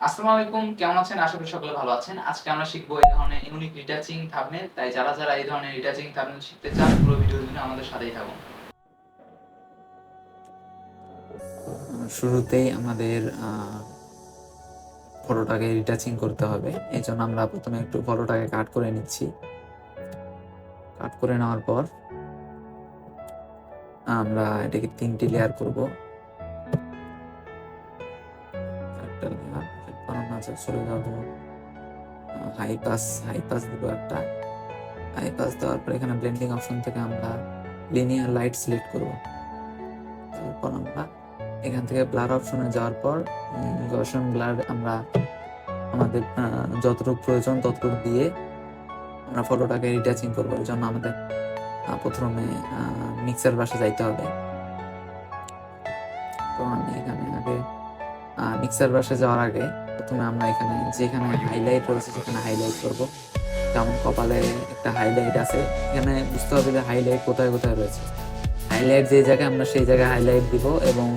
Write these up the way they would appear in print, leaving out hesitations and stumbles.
আসসালামু আলাইকুম, কেমন আছেন? আশা করি সকলে ভালো আছেন। আজকে আমরা শিখবো এই ধরনের ইউনিক রিটাচিং থাম্বনেল। তাই যারা এই ধরনের রিটাচিং থাম্বনেল শিখতে চান পুরো ভিডিও জুড়ে আমাদের সাথেই থাকুন। শুরুতেই আমাদের ফটোটাকে রিটাচিং করতে হবে। এই জন্য আমরা প্রথমে একটু ফটোটাকে কাট করে নিচ্ছি। কাট করে নেওয়ার পর আমরা এটাকে 3টি লেয়ার করব। একটা লেয়ার, এরপর আমরা চলে যাব হাই পাস দিব একটা। হাই পাস দেওয়ার পর এখানে ব্লেন্ডিং অপশন থেকে আমরা লিনিয়ার লাইট সিলেক্ট করব। তারপর আমরা এখান থেকে ব্লার অপশনে যাওয়ার পর গসিয়ান ব্লার আমরা আমাদের যতটুকু প্রয়োজন ততটুকু দিয়ে আমরা ফটোটাকে রিটাচিং করবো। এই জন্য আমাদের প্রথমে মিক্সার বাসে যাইতে হবে। তো আমি এখানে আগে মিক্সার বাসে যাওয়ার আগে প্রথমে আমরা যেখানে হাইলাইট রয়েছে সেখানে হাইলাইট করব। যেমন কপালে একটা হাইলাইট আছে, এখানে বুঝতে হবে যে হাইলাইট কোথায় কোথায় রয়েছে। হাইলাইট যে জায়গায় আমরা সেই জায়গায় হাইলাইট দিব, এবং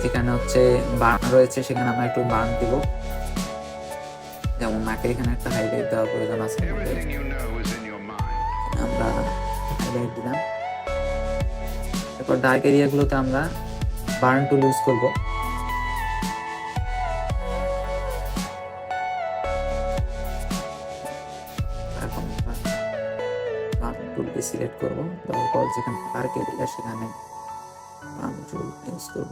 যেখানে হচ্ছে বার্ন রয়েছে সেখানে আমরা একটু বার্ন দিব। যেমন নাকের এখানে একটা হাইলাইট দেওয়ার প্রয়োজন আছে, আমরা হাইলাইট দিলাম। এরপর ডার্ক এরিয়াগুলোতে আমরা বার্ন টুল ইউজ করব। এখন বার্ন টুলকে সিলেক্ট করব, তারপর যেখানে ডার্ক এরিয়া সেখানে বার্ন টুল ইউজ করব।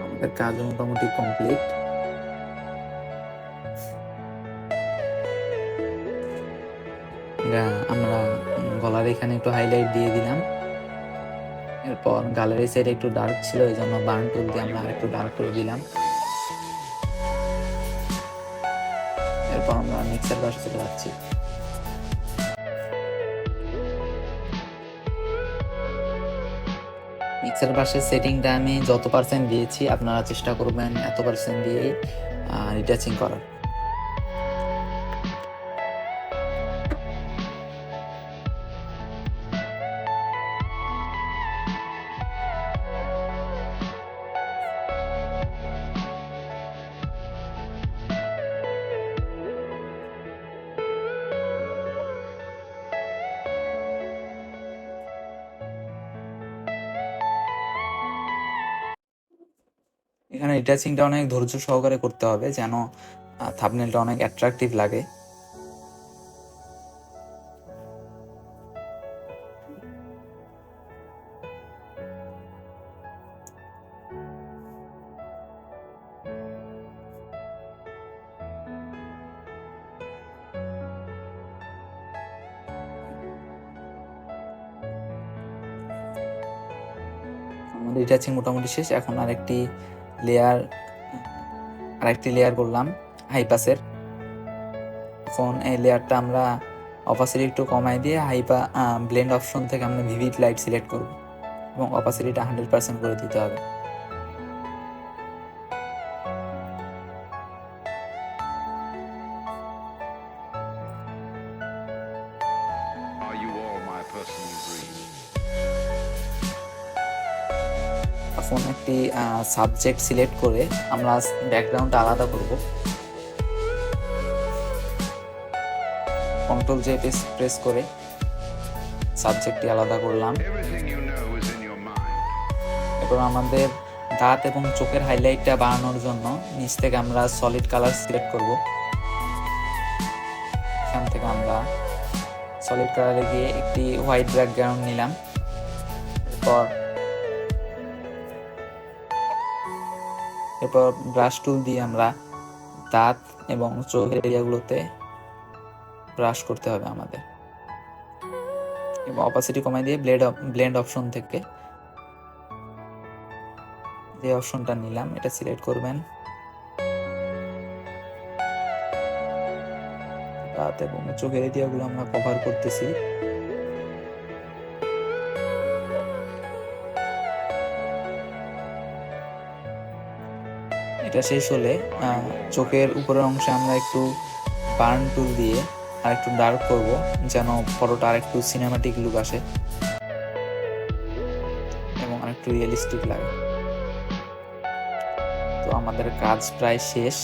আমাদের কাজ মোটামুটি কমপ্লিট। আমরা গলার এখানে একটু হাইলাইট দিয়ে দিলাম। এরপর গালের সাইডে একটু ডার্ক ছিল, এই জন্য বার্ন টুল দিয়ে আমরা একটু ডার্ক করে দিলাম। এরপর আমরা মিক্সার বাসে চলে যাচ্ছি। মিক্সার বাসের সেটিংটা আমি যত পার্সেন্ট দিয়েছি আপনারা চেষ্টা করবেন এত পার্সেন্ট দিয়েই রিটাচিং করার। এখানে রিটাচিংটা অনেক ধৈর্য সহকারে করতে হবে যেন থাম্বনেলটা অনেক অ্যাট্রাকটিভ লাগে। আমাদের রিটাচিং মোটামুটি শেষ। এখন আরেকটি লেয়ার করলাম হাইপাসের। এখন এই লেয়ারটা আমরা অপাসিটি একটু কমাই দিয়ে ব্লেন্ড অপশন থেকে আমরা ভিভিড লাইট সিলেক্ট করব এবং অপাসিটিটা 100% করে দিতে হবে। এখন একটি সাবজেক্ট সিলেক্ট করে আমরা ব্যাকগ্রাউন্ডটা আলাদা করব। কন্ট্রোল জে প্রেস করে সাবজেক্টটি আলাদা করলাম। এরপর আমাদের দাঁত এবং চোখের হাইলাইটটা বাড়ানোর জন্য নিচ থেকে আমরা সলিড কালার সিলেক্ট করব। এখান থেকে আমরা সলিড কালারে গিয়ে একটি হোয়াইট ব্যাকগ্রাউন্ড নিলাম। এরপর ব্রাশ টুল দিয়ে আমরা দাঁত এবং চোখের এরিয়াগুলোতে ব্রাশ করতে হবে আমাদের, এবং অপাসিটি কমাই দিয়ে ব্লেন্ড অপশন থেকে যে অপশনটা নিলাম এটা সিলেক্ট করবেন। দাঁত এবং চোখের এরিয়াগুলো আমরা কভার করতেছি। এটা শেষ হলে চোখের উপরের অংশে আমরা একটু বার্ন টুল দিয়ে আর একটু ডার্ক করব, যেন ফটোটা আর একটু সিনেমাটিক লুক আসে এবং আরেকটু রিয়েলিস্টিক লাগে। তো আমাদের কাজ প্রায় শেষ।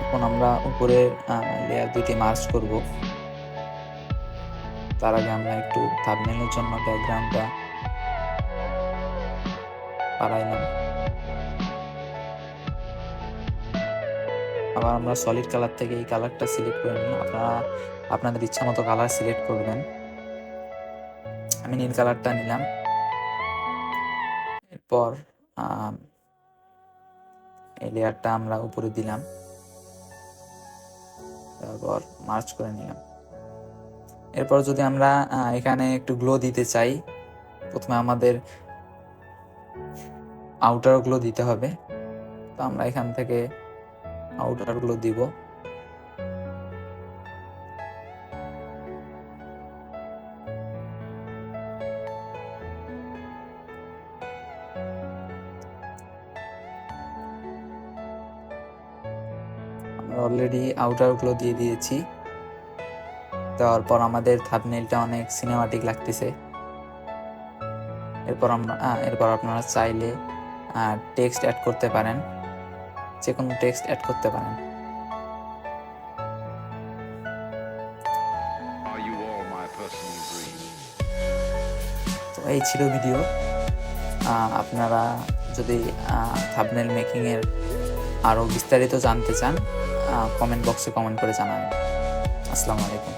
এখন আমরা উপরের লেয়ার দুটি মার্জ করব। তার আগে আমরা একটু থাম্বনেইলের জন্য ব্যাকগ্রাউন্ডটা বাড়াইলাম। আবার আমরা সলিড কালার থেকে এই কালারটা সিলেক্ট করে নিলাম। আপনারা আপনাদের ইচ্ছা মতো কালার সিলেক্ট করবেন। আমি নীল কালারটা নিলাম। এরপর এই লেয়ারটা আমরা উপরে দিলাম, তারপর মার্চ করে নিলাম। এরপর যদি আমরা এখানে একটু গ্লো দিতে চাই, প্রথমে আমাদের আউটার গ্লো দিতে হবে। তো আমরা এখান থেকে আউটার গ্লো দিব। আমরা অলরেডি আউটার গ্লো দিয়ে দিয়েছি। দেওয়ার পর আমাদের থাম্বনেইলটা অনেক সিনেমাটিক লাগতেছে। এরপর আপনারা চাইলে টেক্সট অ্যাড করতে পারেন, যে কোনো টেক্সট অ্যাড করতে পারেন। তো এই ছিল ভিডিও। আপনারা যদি থাম্বনেইল মেকিং এর আরো বিস্তারিত জানতে চান, কমেন্ট বক্সে কমেন্ট করে জানাবেন। আসসালামু আলাইকুম।